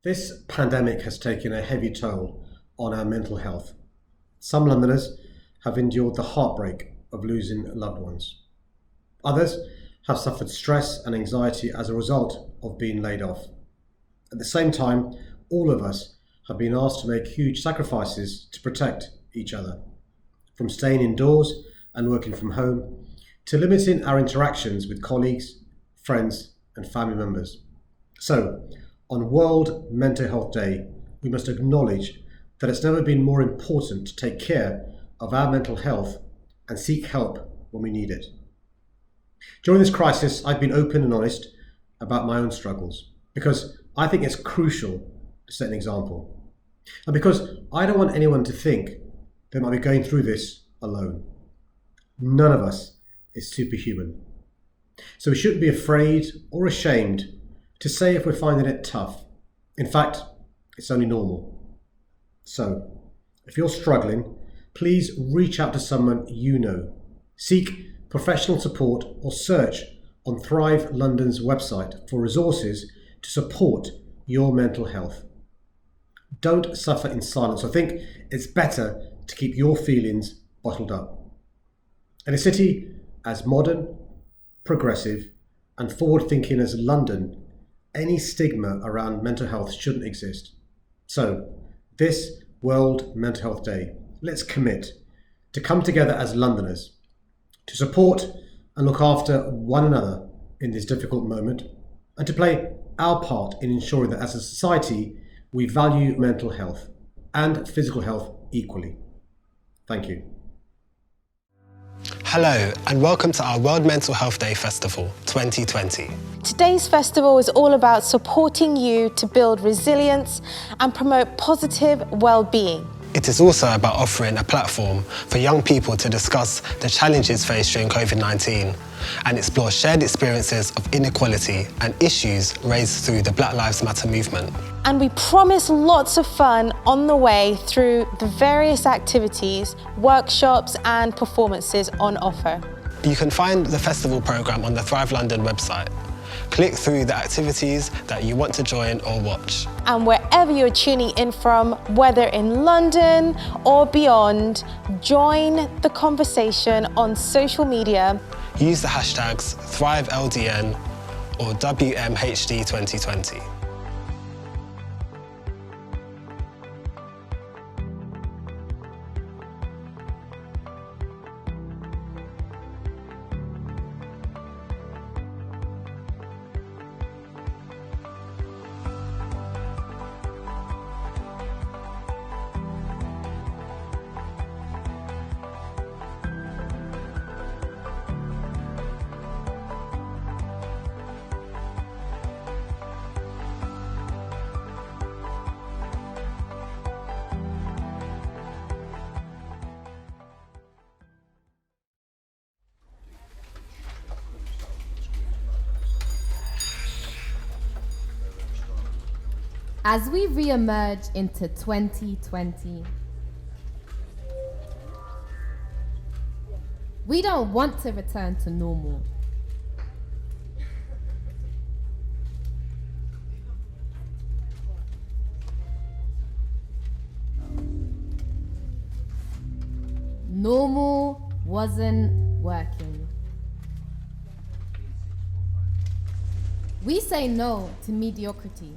This pandemic has taken a heavy toll on our mental health. Some Londoners have endured the heartbreak of losing loved ones. Others have suffered stress and anxiety as a result of being laid off. At the same time, all of us have been asked to make huge sacrifices to protect each other, from staying indoors and working from home to limiting our interactions with colleagues, friends, and family members. So, on World Mental Health Day, we must acknowledge that it's never been more important to take care of our mental health and seek help when we need it. During this crisis, I've been open and honest about my own struggles because I think it's crucial to set an example. And because I don't want anyone to think they might be going through this alone. None of us is superhuman. So we shouldn't be afraid or ashamed to say if we're finding it tough. In fact, it's only normal. So, if you're struggling, please reach out to someone you know. Seek professional support or search on Thrive London's website for resources to support your mental health. Don't suffer in silence. I think it's better to keep your feelings bottled up. In a city as modern, progressive, and forward-thinking as London, any stigma around mental health shouldn't exist. So, this World Mental Health Day, let's commit to come together as Londoners, to support and look after one another in this difficult moment, and to play our part in ensuring that as a society, we value mental health and physical health equally. Thank you. Hello and welcome to our World Mental Health Day Festival 2020. Today's festival is all about supporting you to build resilience and promote positive well-being. It is also about offering a platform for young people to discuss the challenges faced during COVID-19 and explore shared experiences of inequality and issues raised through the Black Lives Matter movement. And we promise lots of fun on the way through the various activities, workshops and performances on offer. You can find the festival programme on the Thrive London website. Click through the activities that you want to join or watch. And wherever you're tuning in from, whether in London or beyond, join the conversation on social media. Use the hashtags ThriveLDN or WMHD2020. As we re-emerge into 2020, we don't want to return to normal. Normal wasn't working. We say no to mediocrity.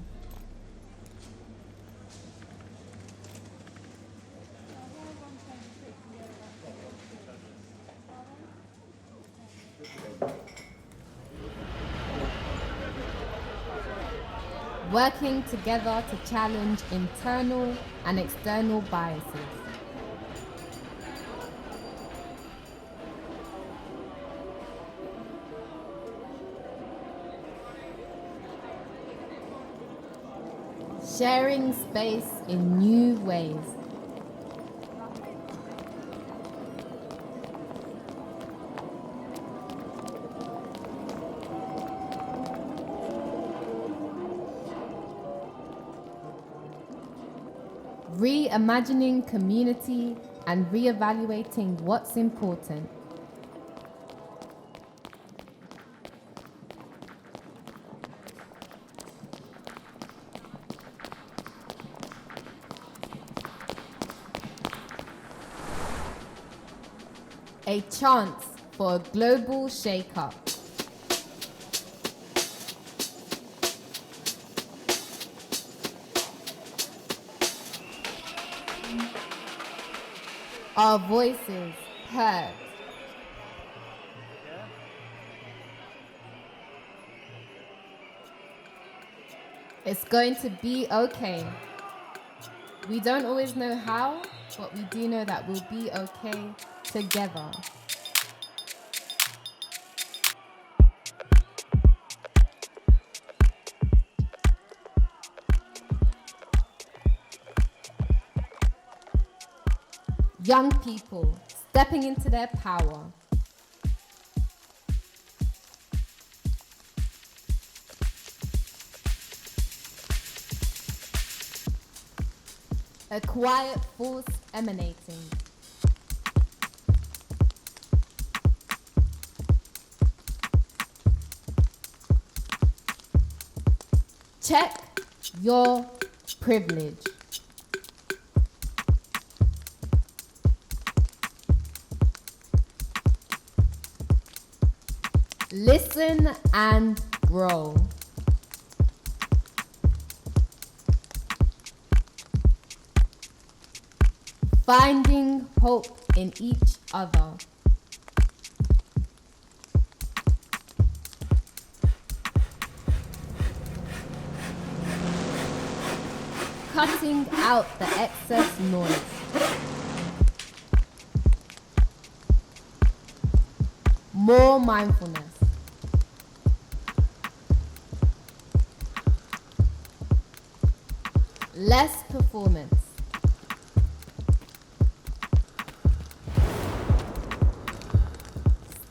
Working together to challenge internal and external biases. Sharing space in new ways. Reimagining community and reevaluating what's important. A chance for a global shake-up. Our voices heard. It's going to be okay. We don't always know how, but we do know that we'll be okay together. Young people stepping into their power. A quiet force emanating. Check your privilege. Listen and grow. Finding hope in each other. Cutting out the excess noise. More mindfulness. Less performance.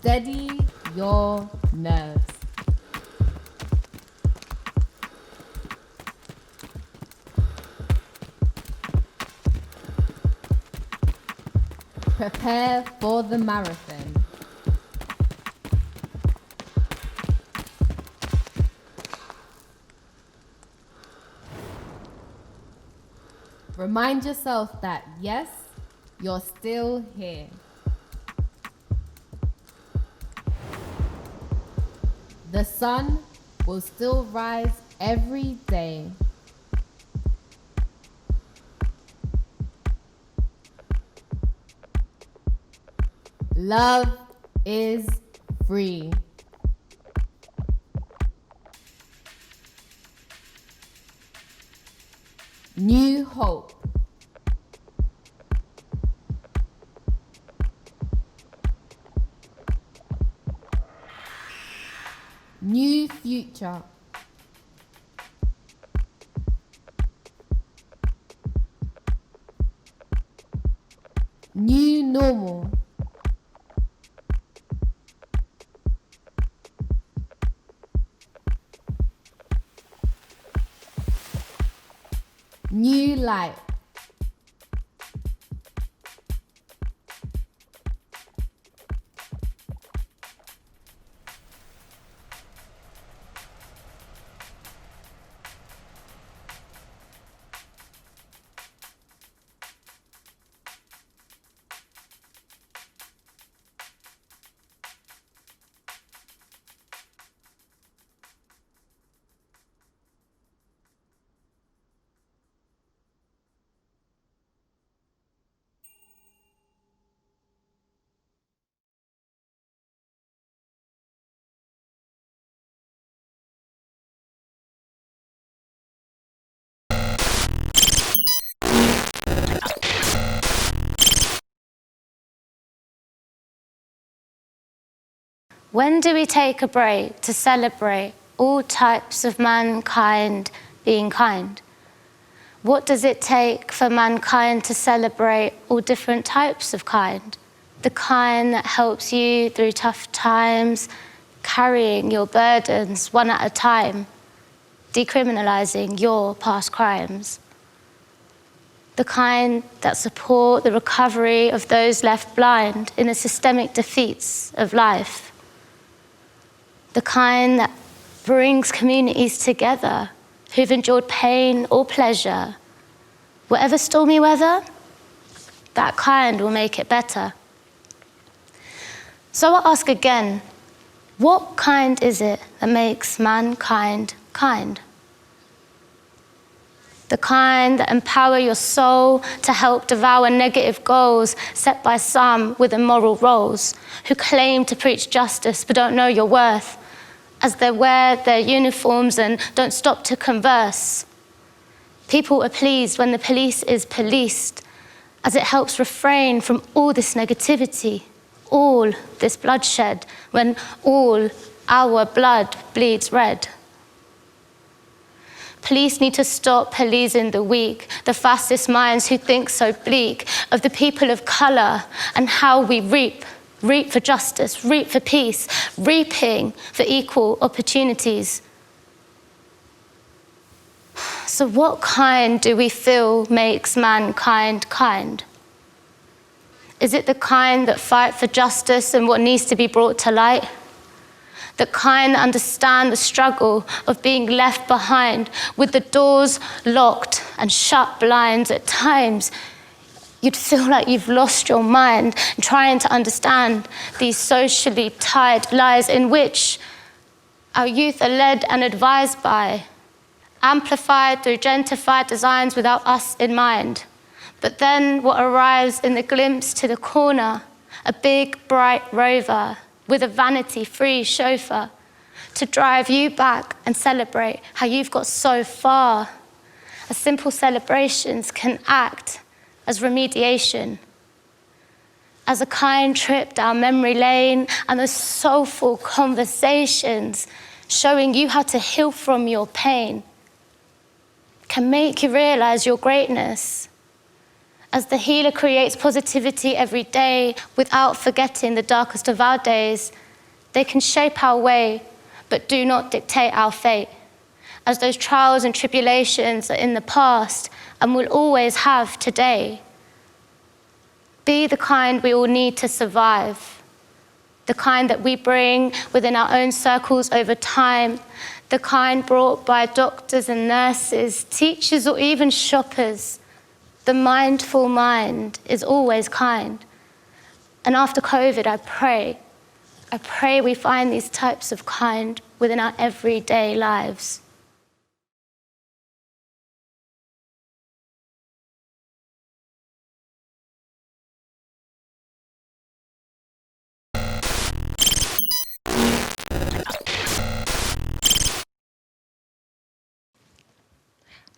Steady your nerves. Prepare for the marathon. Remind yourself that yes, you're still here. The sun will still rise every day. Love is free. New hope. New future. New normal. New life. When do we take a break to celebrate all types of mankind being kind? What does it take for mankind to celebrate all different types of kind? The kind that helps you through tough times, carrying your burdens one at a time, decriminalising your past crimes. The kind that support the recovery of those left blind in the systemic defeats of life. The kind that brings communities together who've endured pain or pleasure. Whatever stormy weather, that kind will make it better. So I ask again, what kind is it that makes mankind kind? The kind that empower your soul to help devour negative goals set by some with immoral roles, who claim to preach justice but don't know your worth, as they wear their uniforms and don't stop to converse. People are pleased when the police is policed, as it helps refrain from all this negativity, all this bloodshed, when all our blood bleeds red. Police need to stop policing the weak, the fastest minds who think so bleak, of the people of colour and how we reap for justice, reap for peace, reaping for equal opportunities. So what kind do we feel makes mankind kind? Is it the kind that fight for justice and what needs to be brought to light? The kind that understand the struggle of being left behind with the doors locked and shut blinds at times? You'd feel like you've lost your mind trying to understand these socially tied lies in which our youth are led and advised by, amplified through gentrified designs without us in mind. But then what arrives in the glimpse to the corner, a big bright rover with a vanity-free chauffeur to drive you back and celebrate how you've got so far. As simple celebrations can act as remediation, as a kind trip down memory lane and those soulful conversations showing you how to heal from your pain can make you realize your greatness. As the healer creates positivity every day without forgetting the darkest of our days, they can shape our way, but do not dictate our fate. As those trials and tribulations are in the past and will always have today. Be the kind we all need to survive. The kind that we bring within our own circles over time. The kind brought by doctors and nurses, teachers or even shoppers. The mindful mind is always kind. And after COVID, I pray we find these types of kind within our everyday lives.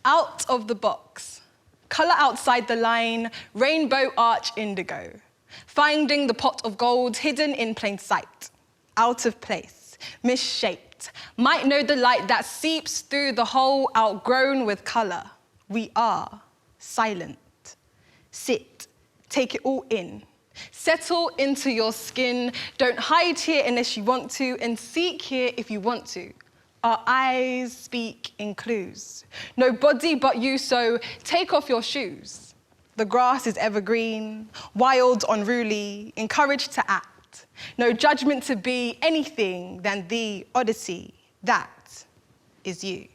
Out of the box. Colour outside the line, rainbow arch indigo. Finding the pot of gold hidden in plain sight. Out of place, misshaped. Might know the light that seeps through the hole outgrown with colour. We are silent. Sit, take it all in. Settle into your skin. Don't hide here unless you want to, and seek here if you want to. Our eyes speak in clues. No body but you, so take off your shoes. The grass is evergreen, wild, unruly, encouraged to act. No judgment to be anything than the odyssey. That is you.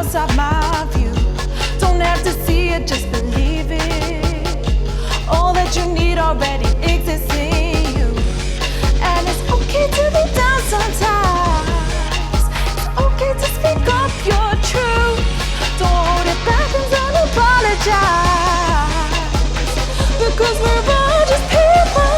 outside my view. Don't have to see it, just believe it. All that you need already exists in you. And it's okay to be down sometimes. It's okay to speak up your truth. Don't hold it back and don't apologize. Because we're all just people.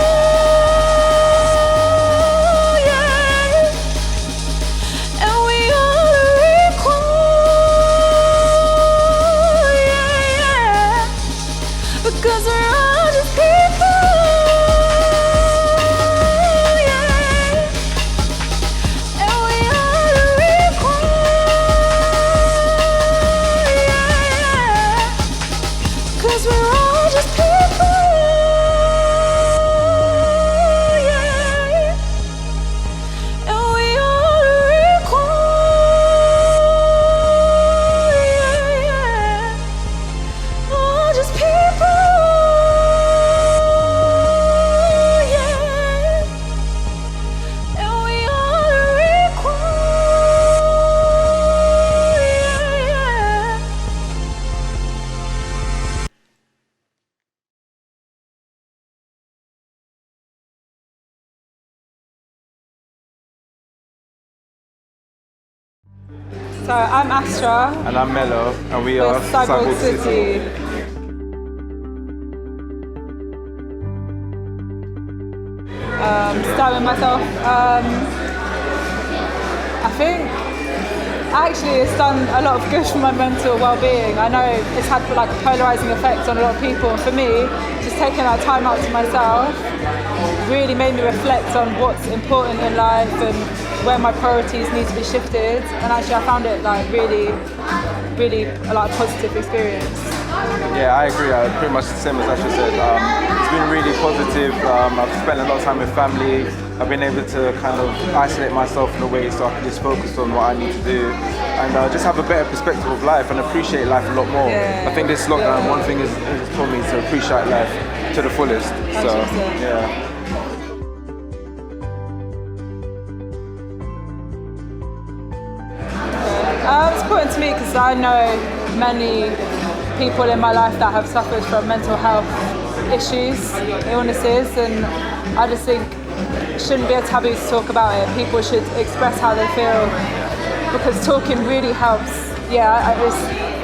Because we're all just people, yeah. And we all are equal, yeah. Because we're all just people, yeah. And we all are equal, yeah. All just people. So I'm Astra. And I'm Mello, and we are Cyborg City. Starting with myself, I think actually it's done a lot of good for my mental well-being. I know it's had like a polarizing effect on a lot of people, and for me, just taking that time out to myself really made me reflect on what's important in life and where my priorities need to be shifted. And actually I found it like really like a positive experience. Yeah, I agree. Pretty much the same as Asha said. It's been really positive. I've spent a lot of time with family. I've been able to kind of isolate myself in a way so I can just focus on what I need to do and just have a better perspective of life and appreciate life a lot more. Yeah. I think this lockdown, one thing is taught me to appreciate life to the fullest. So, 100%. yeah. It's important to me because I know many people in my life that have suffered from mental health issues, illnesses, and I just think it shouldn't be a taboo to talk about it. People should express how they feel because talking really helps. Yeah,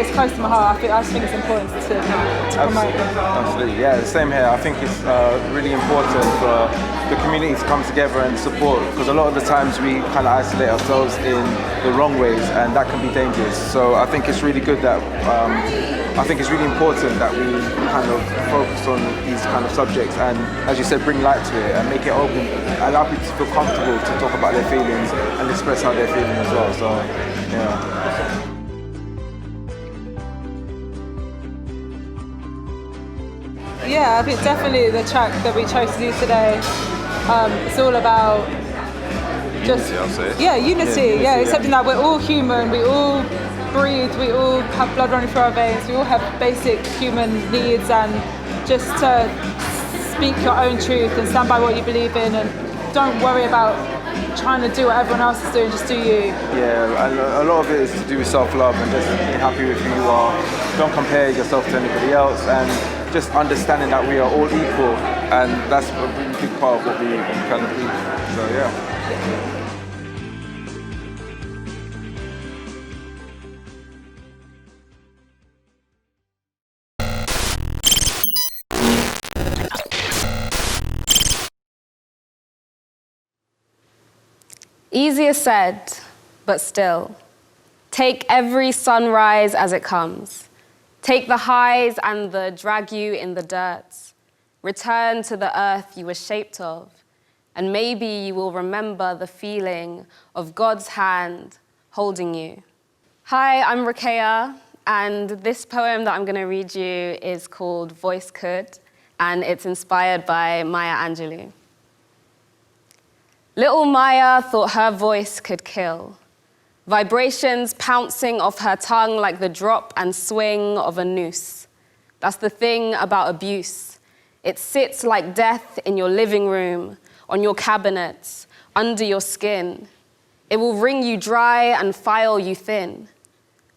it's close to my heart. I just think it's important to promote. Absolutely, yeah, the same here. I think it's really important for the community to come together and support, because a lot of the times we kind of isolate ourselves in the wrong ways, and that can be dangerous. So I think it's really good that I think it's really important that we kind of focus on these kind of subjects and, as you said, bring light to it and make it open, allow people to feel comfortable to talk about their feelings and express how they're feeling as well. So, yeah. Yeah, I think definitely the track that we chose to do today, it's all about just unity, I'll say. Yeah, unity. Yeah, accepting that we're all human, we all breathe, we all have blood running through our veins, we all have basic human needs, and just to speak your own truth and stand by what you believe in, and don't worry about trying to do what everyone else is doing, just do you. Yeah, and a lot of it is to do with self-love and just being happy with who you are. Don't compare yourself to anybody else, and just understanding that we are all equal, and that's a really big part of what we kind of believe. So yeah. Easier said, but still. Take every sunrise as it comes. Take the highs and the drag you in the dirt. Return to the earth you were shaped of, and maybe you will remember the feeling of God's hand holding you. Hi, I'm Rakea, and this poem that I'm going to read you is called Voice Could, and it's inspired by Maya Angelou. Little Maya thought her voice could kill. Vibrations pouncing off her tongue like the drop and swing of a noose. That's the thing about abuse. It sits like death in your living room, on your cabinets, under your skin. It will wring you dry and file you thin.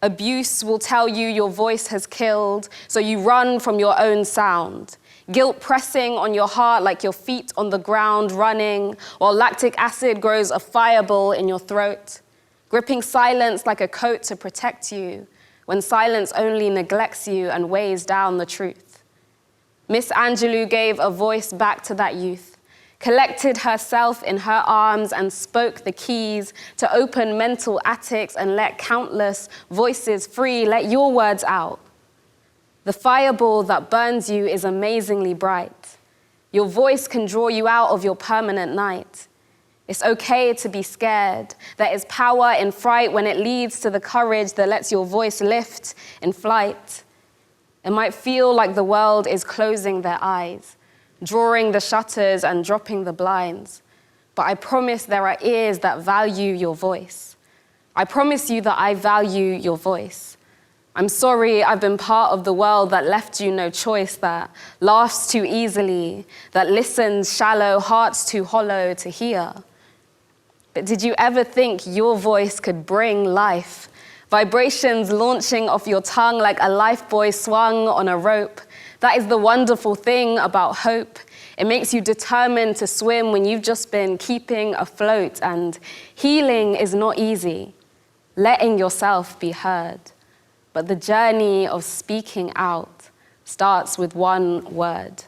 Abuse will tell you your voice has killed, so you run from your own sound. Guilt pressing on your heart like your feet on the ground, running, while lactic acid grows a fireball in your throat. Gripping silence like a coat to protect you, when silence only neglects you and weighs down the truth. Miss Angelou gave a voice back to that youth, collected herself in her arms and spoke the keys to open mental attics and let countless voices free. Let your words out. The fireball that burns you is amazingly bright. Your voice can draw you out of your permanent night. It's okay to be scared. There is power in fright when it leads to the courage that lets your voice lift in flight. It might feel like the world is closing their eyes, drawing the shutters and dropping the blinds. But I promise there are ears that value your voice. I promise you that I value your voice. I'm sorry I've been part of the world that left you no choice, that laughs too easily, that listens shallow, hearts too hollow to hear. But did you ever think your voice could bring life? Vibrations launching off your tongue like a lifebuoy swung on a rope. That is the wonderful thing about hope. It makes you determined to swim when you've just been keeping afloat. And healing is not easy, letting yourself be heard. But the journey of speaking out starts with one word.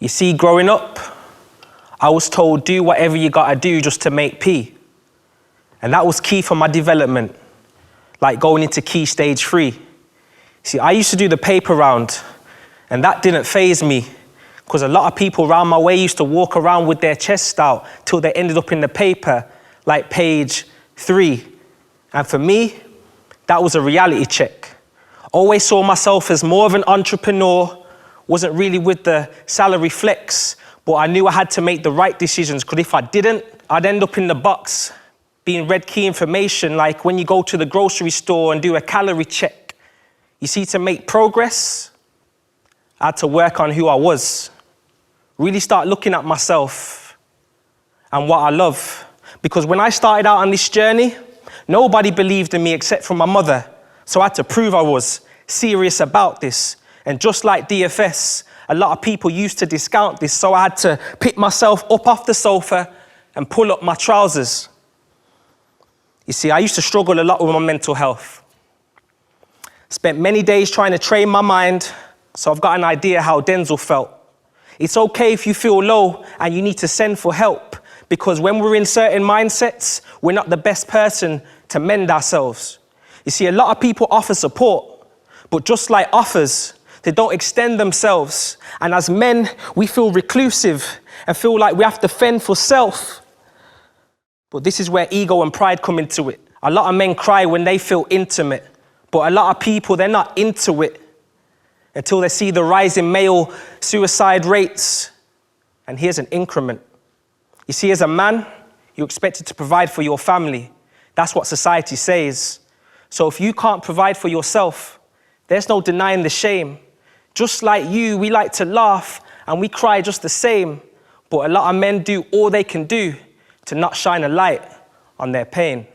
You see, growing up, I was told, do whatever you gotta do just to make P. And that was key for my development, like going into key stage 3. See, I used to do the paper round, and that didn't faze me, because a lot of people around my way used to walk around with their chest out till they ended up in the paper, like page 3. And for me, that was a reality check. Always saw myself as more of an entrepreneur, wasn't really with the salary flex, but I knew I had to make the right decisions, because if I didn't, I'd end up in the box being read key information, like when you go to the grocery store and do a calorie check. You see, to make progress, I had to work on who I was. Really start looking at myself and what I love. Because when I started out on this journey, nobody believed in me except for my mother. So I had to prove I was serious about this. And just like DFS, a lot of people used to discount this, so I had to pick myself up off the sofa and pull up my trousers. You see, I used to struggle a lot with my mental health. Spent many days trying to train my mind, so I've got an idea how Denzel felt. It's okay if you feel low and you need to send for help, because when we're in certain mindsets, we're not the best person to mend ourselves. You see, a lot of people offer support, but just like offers, they don't extend themselves. And as men, we feel reclusive and feel like we have to fend for self. But this is where ego and pride come into it. A lot of men cry when they feel intimate, but a lot of people, they're not into it until they see the rise in male suicide rates. And here's an increment. You see, as a man, you're expected to provide for your family. That's what society says. So if you can't provide for yourself, there's no denying the shame. Just like you, we like to laugh and we cry just the same, but a lot of men do all they can do to not shine a light on their pain.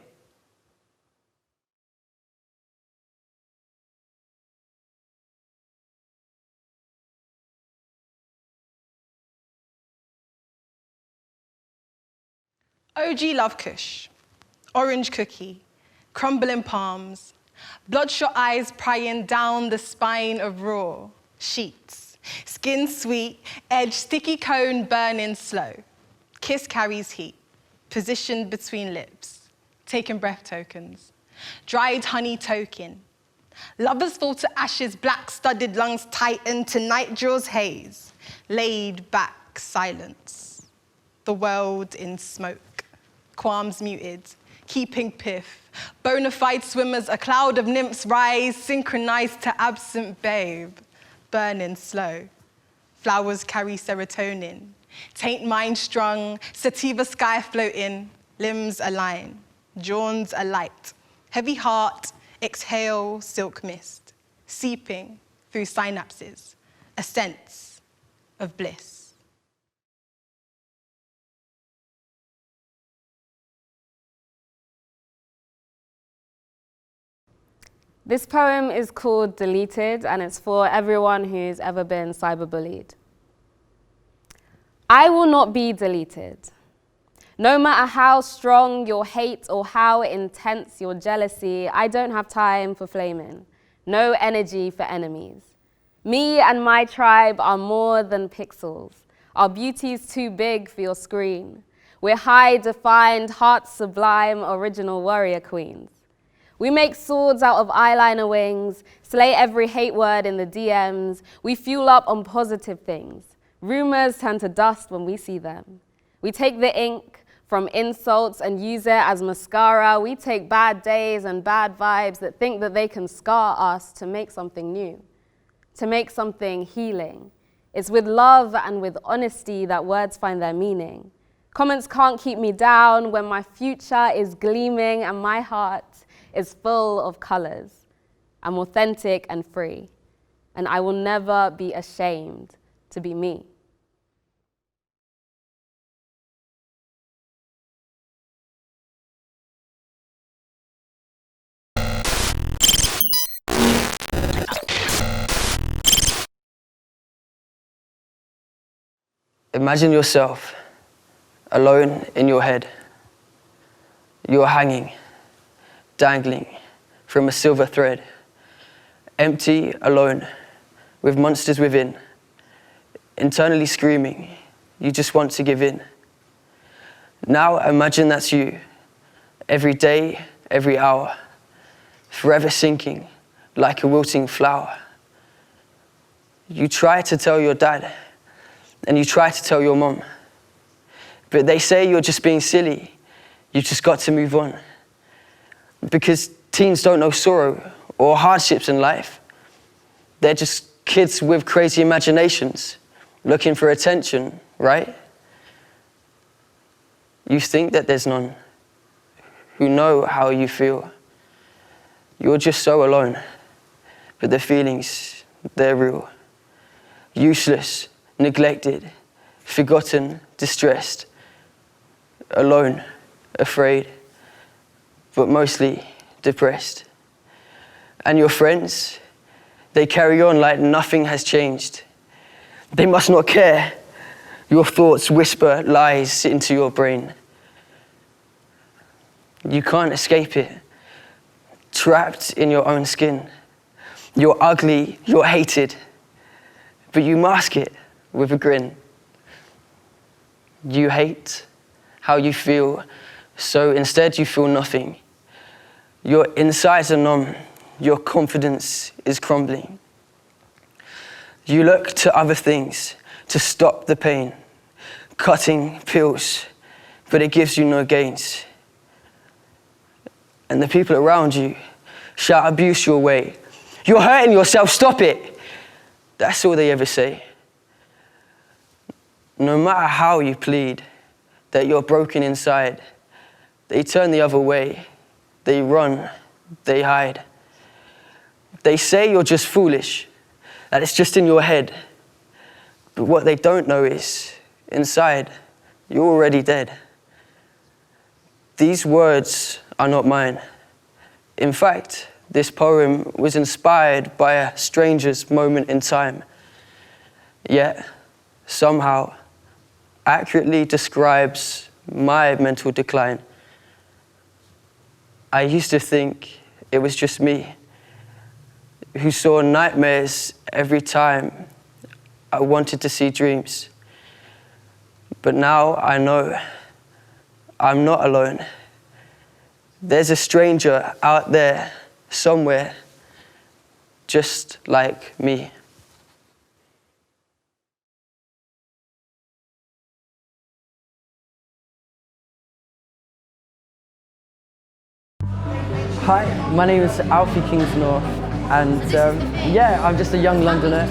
OG Love Kush, orange cookie, crumbling palms, bloodshot eyes prying down the spine of raw sheets, skin sweet, edge sticky cone burning slow, kiss carries heat, positioned between lips, taking breath tokens, dried honey token, lovers fall to ashes, black studded lungs tighten to night draws haze, laid back silence, the world in smoke, qualms muted, keeping piff, bona fide swimmers, a cloud of nymphs rise, synchronized to absent babe, burning slow. Flowers carry serotonin, taint mind strung, sativa sky floating, limbs align, jawns alight, Heavy heart, exhale, silk mist, seeping through synapses, a sense of bliss. This poem is called Deleted, and it's for everyone who's ever been cyberbullied. I will not be deleted. No matter how strong your hate or how intense your jealousy, I don't have time for flaming. No energy for enemies. Me and my tribe are more than pixels. Our beauty's too big for your screen. We're high-defined, heart-sublime, original warrior queens. We make swords out of eyeliner wings, slay every hate word in the DMs. We fuel up on positive things. Rumors turn to dust when we see them. We take the ink from insults and use it as mascara. We take bad days and bad vibes that think that they can scar us to make something new, to make something healing. It's with love and with honesty that words find their meaning. Comments can't keep me down when my future is gleaming and my heart is full of colors. I'm authentic and free, and I will never be ashamed to be me. Imagine yourself alone in your head. You're hanging, dangling from a silver thread, empty, alone, with monsters within, internally screaming, you just want to give in. Now imagine that's you, every day, every hour, forever sinking like a wilting flower. You try to tell your dad, and you try to tell your mom, but they say you're just being silly, you just got to move on. Because teens don't know sorrow or hardships in life. They're just kids with crazy imaginations, looking for attention, right? You think that there's none who know how you feel. You're just so alone, but the feelings, they're real. Useless, neglected, forgotten, distressed, alone, afraid, but mostly depressed. And your friends, they carry on like nothing has changed. They must not care. Your thoughts whisper lies into your brain. You can't escape it, trapped in your own skin. You're ugly, you're hated, but you mask it with a grin. You hate how you feel, so instead you feel nothing. Your insides are numb, your confidence is crumbling. You look to other things to stop the pain, cutting pills, but it gives you no gains. And the people around you shout abuse your way. You're hurting yourself, stop it. That's all they ever say. No matter how you plead that you're broken inside, they turn the other way. They run, they hide. They say you're just foolish, that it's just in your head. But what they don't know is, inside, you're already dead. These words are not mine. In fact, this poem was inspired by a stranger's moment in time, yet somehow accurately describes my mental decline. I used to think it was just me who saw nightmares every time I wanted to see dreams. But now I know I'm not alone. There's a stranger out there somewhere just like me. Hi, my name is Alfie Kingsnorth, and I'm just a young Londoner.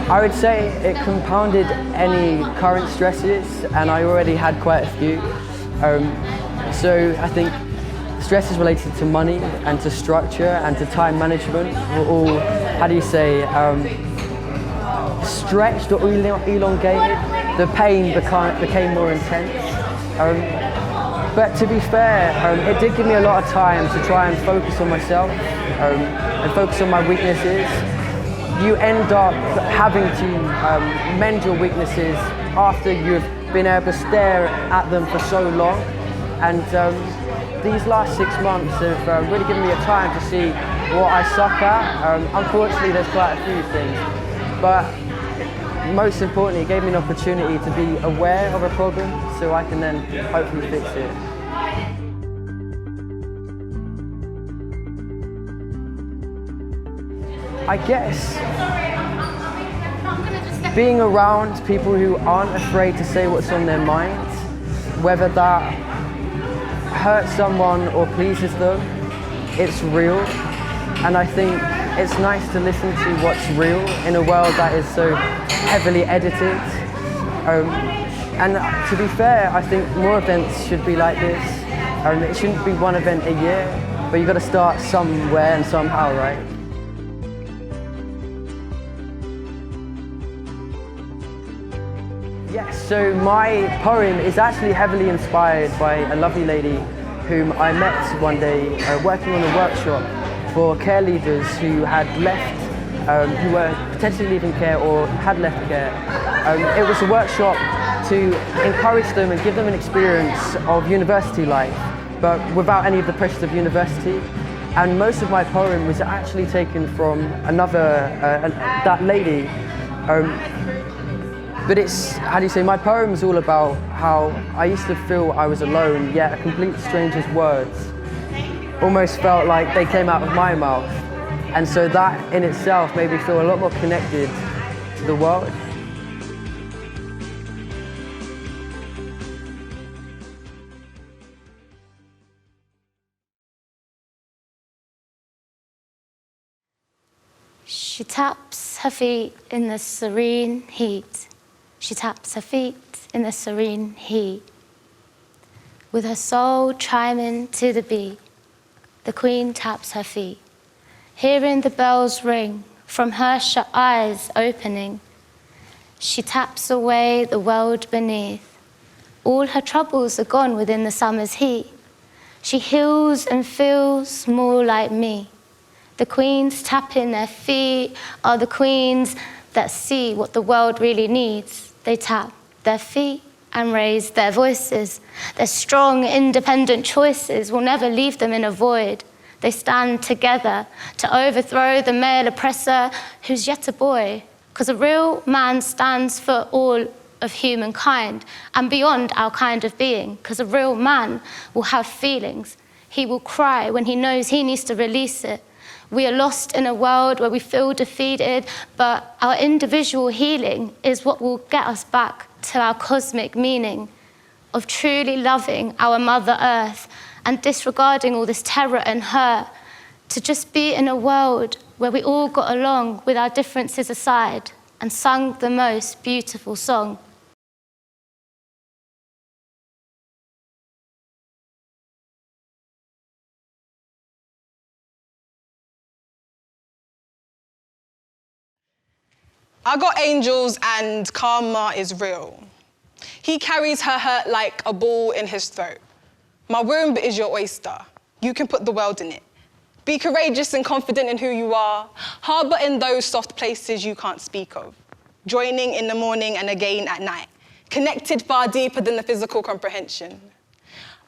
I would say it compounded any current stresses, and I already had quite a few. So I think stresses related to money and to structure and to time management were all, how do you say, stretched or elongated. The pain became more intense. But to be fair, it did give me a lot of time to try and focus on myself and focus on my weaknesses. You end up having to mend your weaknesses after you've been able to stare at them for so long. And these last 6 months have really given me a time to see what I suck at. Unfortunately, there's quite a few things. But most importantly, it gave me an opportunity to be aware of a problem so I can then hopefully fix it. I guess being around people who aren't afraid to say what's on their mind, whether that hurts someone or pleases them, it's real. And I think it's nice to listen to what's real in a world that is so heavily edited. And to be fair, I think more events should be like this. It shouldn't be one event a year, but you've got to start somewhere and somehow, right? Yes, so my poem is actually heavily inspired by a lovely lady whom I met one day working on a workshop for care leaders who had left, who were potentially leaving care or had left care. It was a workshop to encourage them and give them an experience of university life, but without any of the pressures of university. And most of my poem was actually taken from another, that lady. But it's, how do you say, my poem is all about how I used to feel I was alone, yet a complete stranger's words almost felt like they came out of my mouth. And so that in itself made me feel a lot more connected to the world. She taps her feet in the serene heat. She taps her feet in the serene heat. With her soul chiming to the beat, the queen taps her feet. Hearing the bells ring from her shut eyes opening, she taps away the world beneath. All her troubles are gone within the summer's heat. She heals and feels more like me. The queens tapping their feet are the queens that see what the world really needs. They tap their feet and raise their voices. Their strong, independent choices will never leave them in a void. They stand together to overthrow the male oppressor who's yet a boy. Because a real man stands for all of humankind and beyond our kind of being. Because a real man will have feelings. He will cry when he knows he needs to release it. We are lost in a world where we feel defeated, but our individual healing is what will get us back to our cosmic meaning of truly loving our Mother Earth and disregarding all this terror and hurt, to just be in a world where we all got along with our differences aside and sung the most beautiful song. I got angels and karma is real. He carries her hurt like a ball in his throat. My womb is your oyster. You can put the world in it. Be courageous and confident in who you are. Harbour in those soft places you can't speak of. Joining in the morning and again at night. Connected far deeper than the physical comprehension.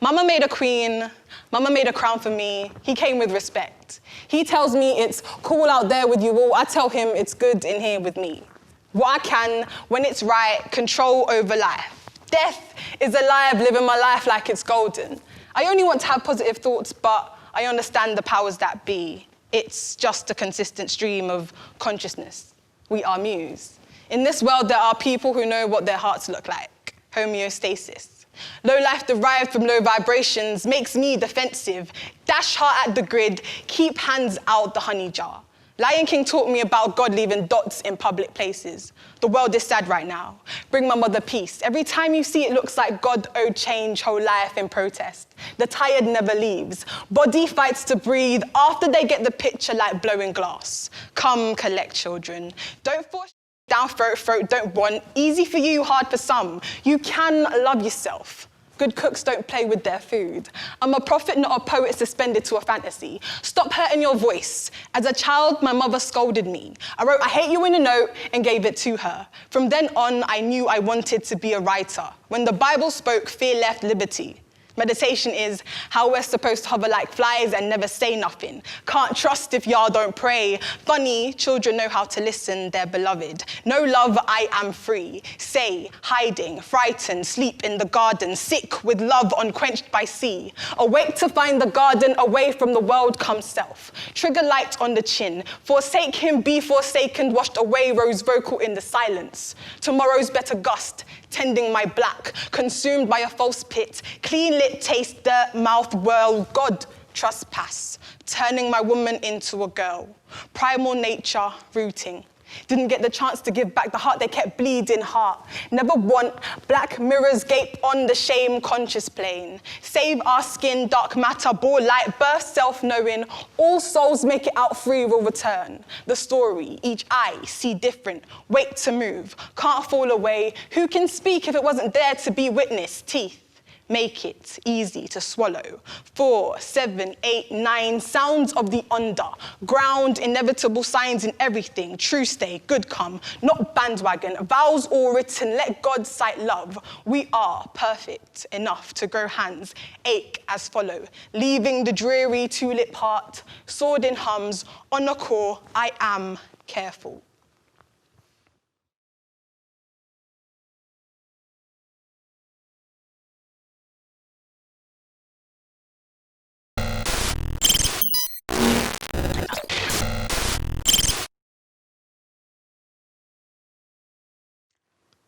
Mama made a queen. Mama made a crown for me. He came with respect. He tells me it's cool out there with you all. I tell him it's good in here with me. What I can, when it's right, control over life. Death is alive, living my life like it's golden. I only want to have positive thoughts, but I understand the powers that be. It's just a consistent stream of consciousness. We are muse. In this world, there are people who know what their hearts look like. Homeostasis. Low life derived from low vibrations makes me defensive. Dash heart at the grid, keep hands out the honey jar. Lion King taught me about God leaving dots in public places. The world is sad right now. Bring my mother peace. Every time you see it looks like God owed change whole life in protest. The tired never leaves. Body fights to breathe after they get the picture like blowing glass. Come collect children. Don't force down throat, don't want. Easy for you, hard for some. You can love yourself. Good cooks don't play with their food. I'm a prophet, not a poet suspended to a fantasy. Stop hurting your voice. As a child, my mother scolded me. I wrote, I hate you in a note and gave it to her. From then on, I knew I wanted to be a writer. When the Bible spoke, fear left liberty. Meditation is how we're supposed to hover like flies and never say nothing. Can't trust if y'all don't pray. Funny, children know how to listen, they're beloved. No love, I am free. Say, hiding, frightened, sleep in the garden, sick with love unquenched by sea. Awake to find the garden, away from the world comes self. Trigger light on the chin. Forsake him, be forsaken, washed away, rose vocal in the silence. Tomorrow's better gust, tending my black, consumed by a false pit, clean lit taste, dirt, mouth, whirl, God trespass, turning my woman into a girl. Primal nature, rooting. Didn't get the chance to give back the heart, they kept bleeding heart. Never want, black mirrors gape on the shame conscious plane. Save our skin, dark matter, bore light, birth self-knowing. All souls make it out free will return. The story, each eye see different, wait to move, can't fall away. Who can speak if it wasn't there to be witnessed? Teeth. Make it easy to swallow. 4, 7, 8, 9, sounds of the under. Ground, inevitable signs in everything. True stay, good come, not bandwagon. Vows all written, let God sight love. We are perfect enough to grow hands, ache as follow. Leaving the dreary tulip heart, sword in hums, on a core, I am careful.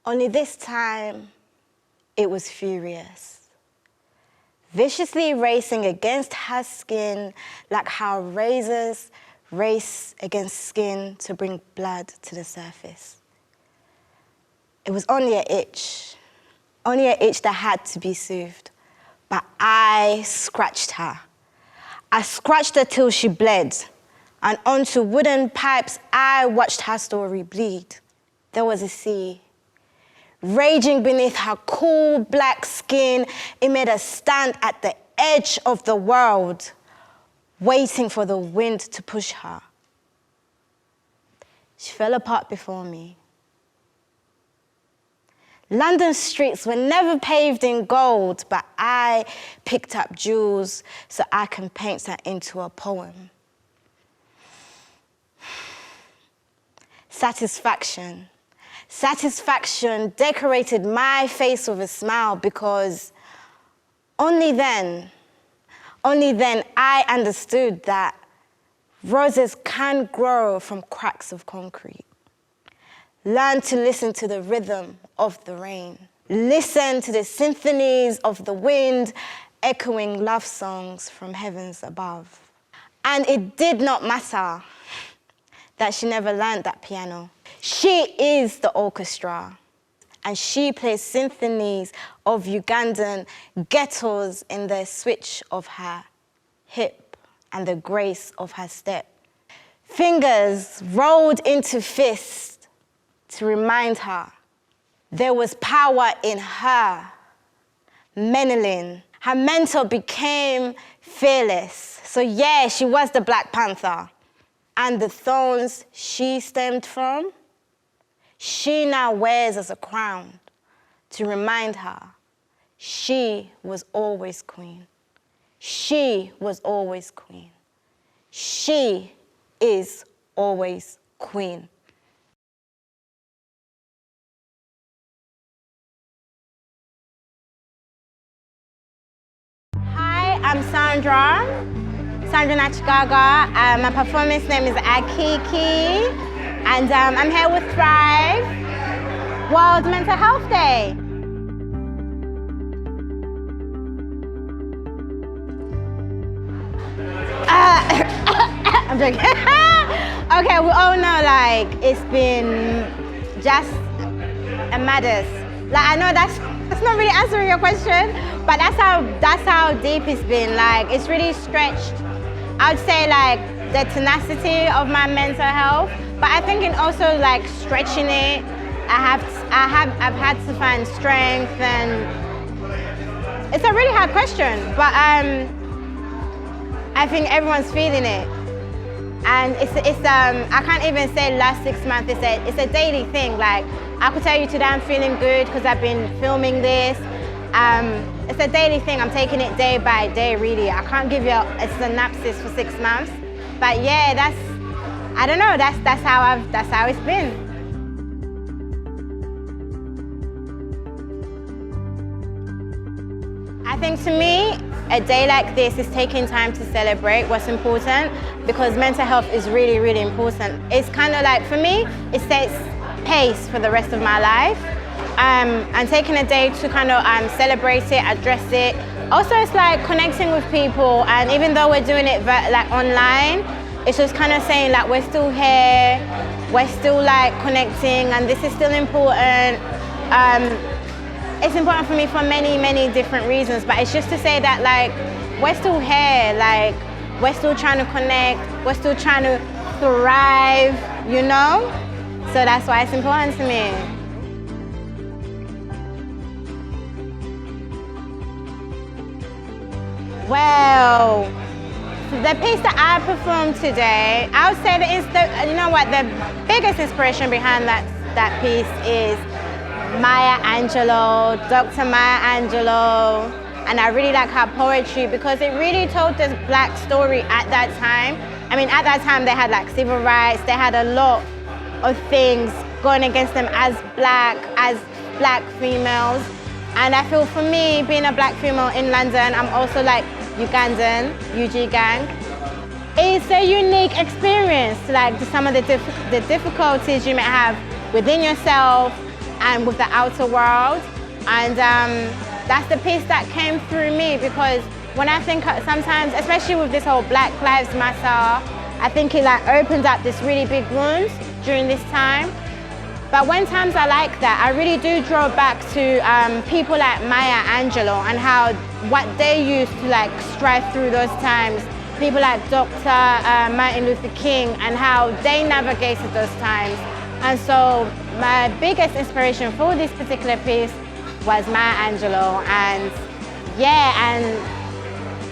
Only this time, it was furious. Viciously racing against her skin like how razors race against skin to bring blood to the surface. It was only an itch that had to be soothed. But I scratched her. I scratched her till she bled. And onto wooden pipes, I watched her story bleed. There was a sea. Raging beneath her cool black skin, it made her stand at the edge of the world, waiting for the wind to push her. She fell apart before me. London streets were never paved in gold, but I picked up jewels so I can paint that into a poem. Satisfaction. Satisfaction decorated my face with a smile because only then I understood that roses can grow from cracks of concrete. Learn to listen to the rhythm of the rain. Listen to the symphonies of the wind echoing love songs from heavens above. And it did not matter that she never learned that piano. She is the orchestra, and she plays symphonies of Ugandan ghettos in the switch of her hip and the grace of her step. Fingers rolled into fists to remind her there was power in her. Menelin, her mentor, became fearless. So yeah, she was the Black Panther. And the thorns she stemmed from, she now wears as a crown to remind her she was always queen. She was always queen. She is always queen. Hi, I'm Sandra Nachigaga. My performance name is Akiki, and I'm here with Thrive World Mental Health Day. I'm joking. Okay, we all know like it's been just a madness. Like I know that's not really answering your question, but that's how deep it's been. Like it's really stretched. I would say like the tenacity of my mental health, but I think in also like stretching it, I've had to find strength, and it's a really hard question, but I think everyone's feeling it. And it's I can't even say last 6 months, it's a daily thing. Like I could tell you today I'm feeling good because I've been filming this. It's a daily thing, I'm taking it day by day really. I can't give you a synopsis for 6 months. But yeah, I don't know, that's how it's been. I think to me, a day like this is taking time to celebrate what's important, because mental health is really, really important. It's kind of like, for me, it sets pace for the rest of my life. And taking a day to kind of celebrate it, address it. Also, it's like connecting with people, and even though we're doing it like online, it's just kind of saying like we're still here, we're still like connecting, and this is still important. It's important for me for many, many different reasons, but it's just to say that like, we're still here, like, we're still trying to connect, we're still trying to thrive, you know? So that's why it's important to me. Well, the piece that I performed today, I would say that you know what, the biggest inspiration behind that piece is Maya Angelou, Dr. Maya Angelou, and I really like her poetry because it really told this black story at that time. I mean, at that time they had like civil rights, they had a lot of things going against them as black females. And I feel for me, being a black female in London, I'm also like Ugandan, UG gang. It's a unique experience, like some of the difficulties you may have within yourself and with the outer world. And that's the piece that came through me, because when I think sometimes, especially with this whole Black Lives Matter, I think it like opened up this really big wounds during this time. But when times are like that, I really do draw back to people like Maya Angelou and how what they used to like strive through those times. People like Dr. Martin Luther King and how they navigated those times. And so my biggest inspiration for this particular piece was Maya Angelou. And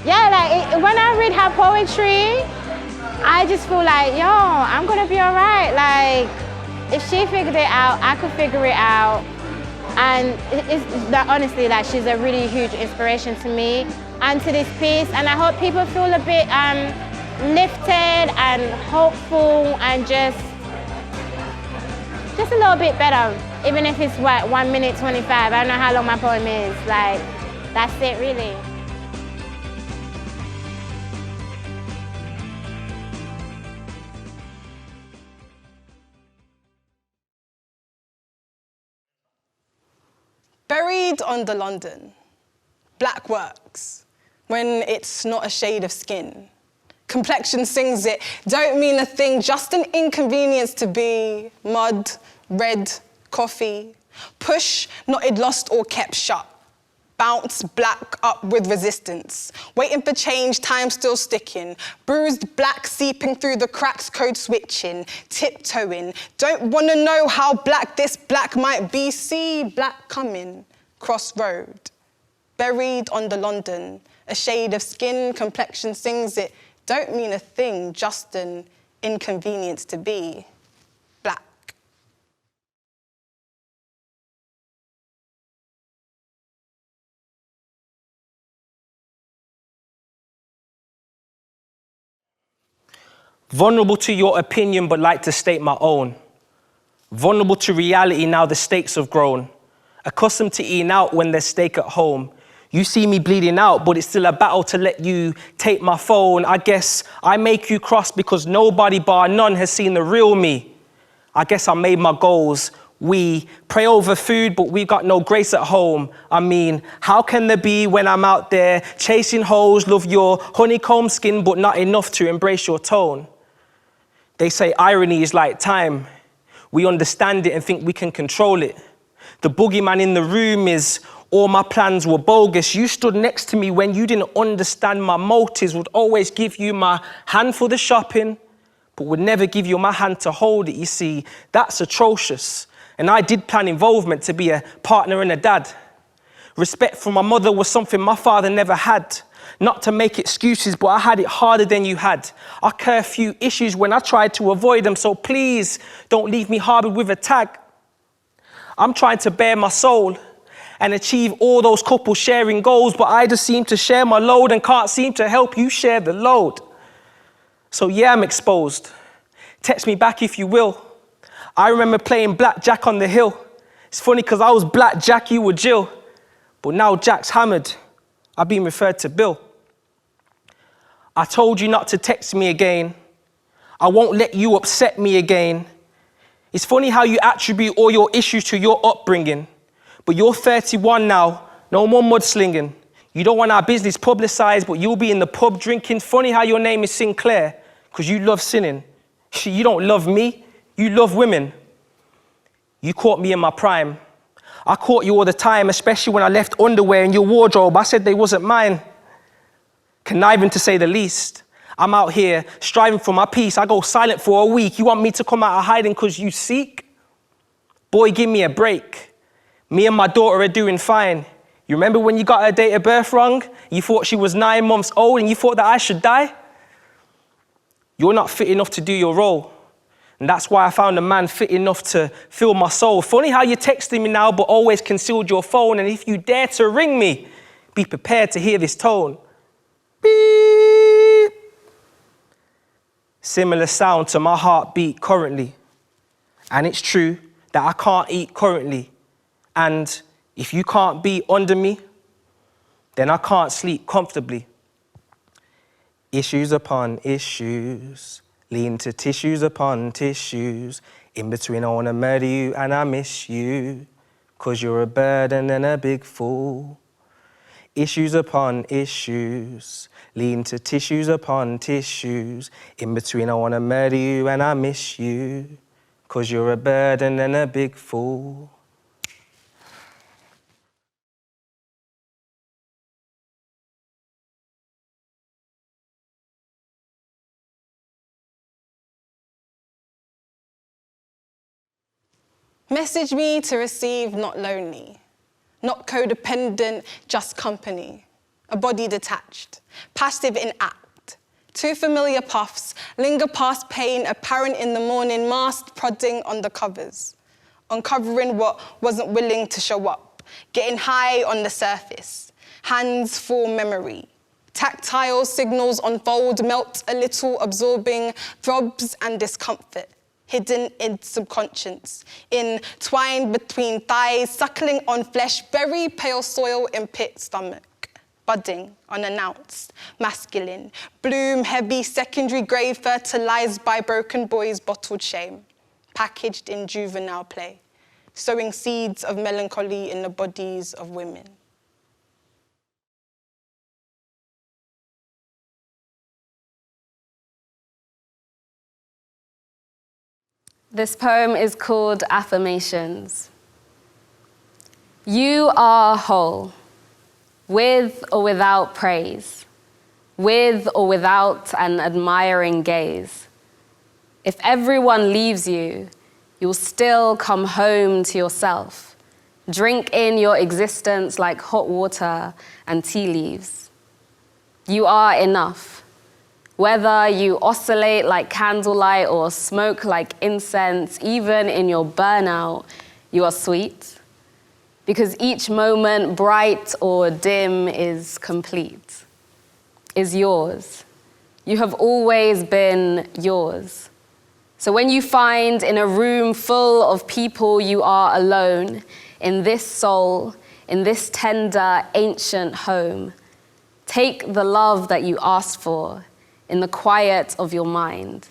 like when I read her poetry, I just feel like, yo, I'm gonna be all right. Like, if she figured it out, I could figure it out. And it's honestly, like, she's a really huge inspiration to me and to this piece. And I hope people feel a bit lifted and hopeful and just a little bit better. Even if it's what, 1 minute 25. I don't know how long my poem is. Like, that's it really. Buried under London, black works, when it's not a shade of skin. Complexion sings it, don't mean a thing, just an inconvenience to be. Mud, red, coffee, push, knotted, lost or kept shut. Bounce black up with resistance, waiting for change, time still sticking. Bruised black seeping through the cracks, code switching, tiptoeing. Don't wanna know how black this black might be. See black coming, crossroad. Buried under London, a shade of skin, complexion sings it. Don't mean a thing, just an inconvenience to be. Black. Vulnerable to your opinion, but like to state my own. Vulnerable to reality, now the stakes have grown. Accustomed to eating out when there's steak at home. You see me bleeding out, but it's still a battle to let you take my phone. I guess I make you cross because nobody bar none has seen the real me. I guess I made my goals. We pray over food, but we got no grace at home. I mean, how can there be when I'm out there chasing hoes, love your honeycomb skin, but not enough to embrace your tone? They say irony is like time. We understand it and think we can control it. The boogeyman in the room is all my plans were bogus. You stood next to me when you didn't understand my motives, would always give you my hand for the shopping, but would never give you my hand to hold it. You see, that's atrocious. And I did plan involvement to be a partner and a dad. Respect for my mother was something my father never had. Not to make excuses, but I had it harder than you had. I curfew issues when I tried to avoid them, so please don't leave me harbored with a tag. I'm trying to bare my soul and achieve all those couples sharing goals, but I just seem to share my load and can't seem to help you share the load. So yeah, I'm exposed. Text me back if you will. I remember playing blackjack on the hill. It's funny because I was blackjack, you were Jill. But now Jack's hammered. I've been referred to Bill. I told you not to text me again. I won't let you upset me again. It's funny how you attribute all your issues to your upbringing. But you're 31 now, no more mudslinging. You don't want our business publicized, but you'll be in the pub drinking. Funny how your name is Sinclair, because you love sinning. You don't love me, you love women. You caught me in my prime. I caught you all the time, especially when I left underwear in your wardrobe. I said they wasn't mine. Conniving to say the least. I'm out here striving for my peace. I go silent for a week. You want me to come out of hiding because you seek? Boy, give me a break. Me and my daughter are doing fine. You remember when you got her date of birth wrong? You thought she was 9 months old and you thought that I should die? You're not fit enough to do your role. And that's why I found a man fit enough to fill my soul. Funny how you're texting me now, but always concealed your phone. And if you dare to ring me, be prepared to hear this tone. Beep. Similar sound to my heartbeat currently. And it's true that I can't eat currently. And if you can't be under me, then I can't sleep comfortably. Issues upon issues. Lean to tissues upon tissues. In between, I wanna murder you and I miss you. 'Cause you're a burden and a big fool. Issues upon issues. Lean to tissues upon tissues. In between, I wanna murder you and I miss you. 'Cause you're a burden and a big fool. Message me to receive, not lonely. Not codependent, just company. A body detached, passive in act. Two familiar puffs, linger past pain, apparent in the morning, masked prodding on the covers. Uncovering what wasn't willing to show up. Getting high on the surface. Hands full memory. Tactile signals unfold, melt a little, absorbing throbs and discomfort. Hidden in subconscious, entwined between thighs, suckling on flesh, very pale soil in pit stomach, budding, unannounced, masculine, bloom heavy, secondary grave, fertilized by broken boys' bottled shame, packaged in juvenile play, sowing seeds of melancholy in the bodies of women. This poem is called Affirmations. You are whole, with or without praise, with or without an admiring gaze. If everyone leaves you, you'll still come home to yourself. Drink in your existence like hot water and tea leaves. You are enough. Whether you oscillate like candlelight or smoke like incense, even in your burnout, you are sweet. Because each moment, bright or dim, is complete, is yours. You have always been yours. So when you find in a room full of people you are alone, in this soul, in this tender, ancient home, take the love that you asked for in the quiet of your mind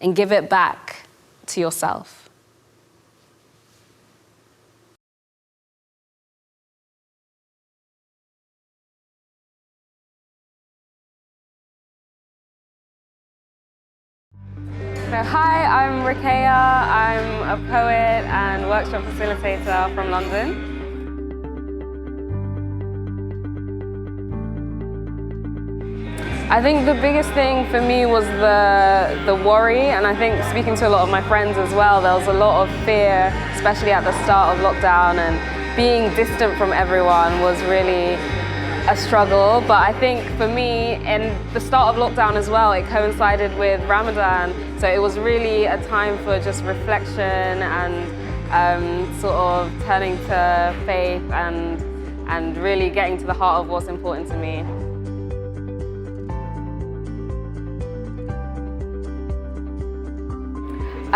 and give it back to yourself. So hi, I'm Rikeya. I'm a poet and workshop facilitator from London. I think the biggest thing for me was the worry, and I think speaking to a lot of my friends as well, there was a lot of fear, especially at the start of lockdown, and being distant from everyone was really a struggle. But I think for me, in the start of lockdown as well, it coincided with Ramadan, so it was really a time for just reflection and sort of turning to faith and really getting to the heart of what's important to me.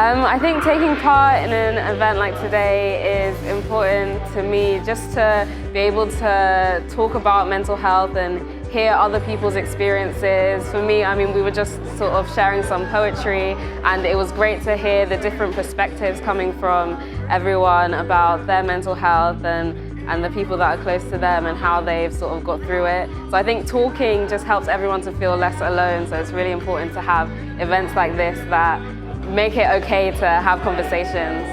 I think taking part in an event like today is important to me, just to be able to talk about mental health and hear other people's experiences. For me, I mean, we were just sort of sharing some poetry, and it was great to hear the different perspectives coming from everyone about their mental health and the people that are close to them and how they've sort of got through it. So I think talking just helps everyone to feel less alone, so it's really important to have events like this that make it okay to have conversations.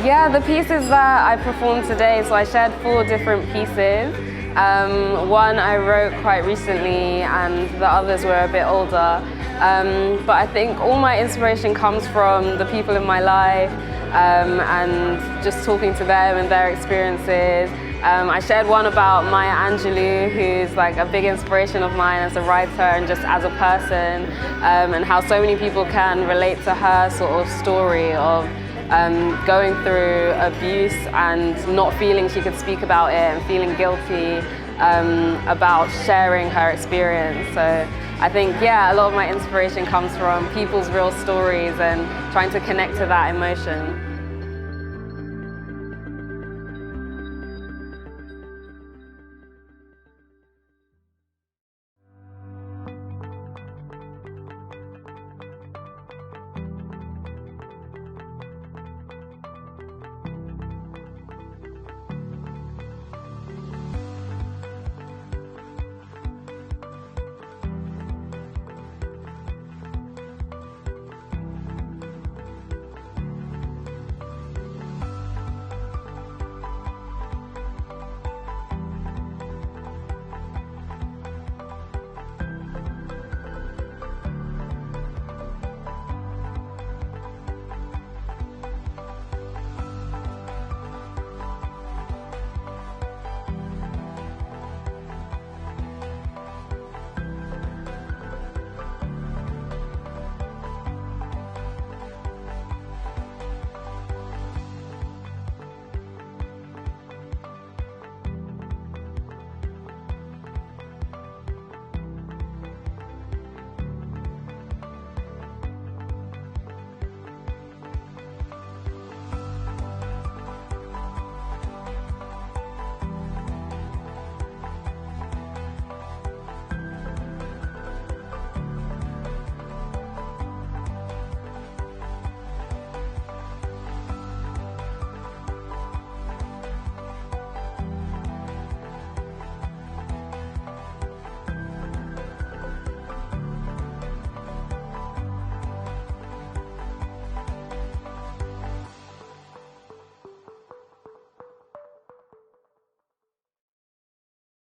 Yeah, the pieces that I performed today, so I shared 4 different pieces. One I wrote quite recently and the others were a bit older. But I think all my inspiration comes from the people in my life and just talking to them and their experiences. I shared one about Maya Angelou, who's like a big inspiration of mine as a writer and just as a person, and how so many people can relate to her sort of story of going through abuse and not feeling she could speak about it and feeling guilty about sharing her experience. So I think, yeah, a lot of my inspiration comes from people's real stories and trying to connect to that emotion.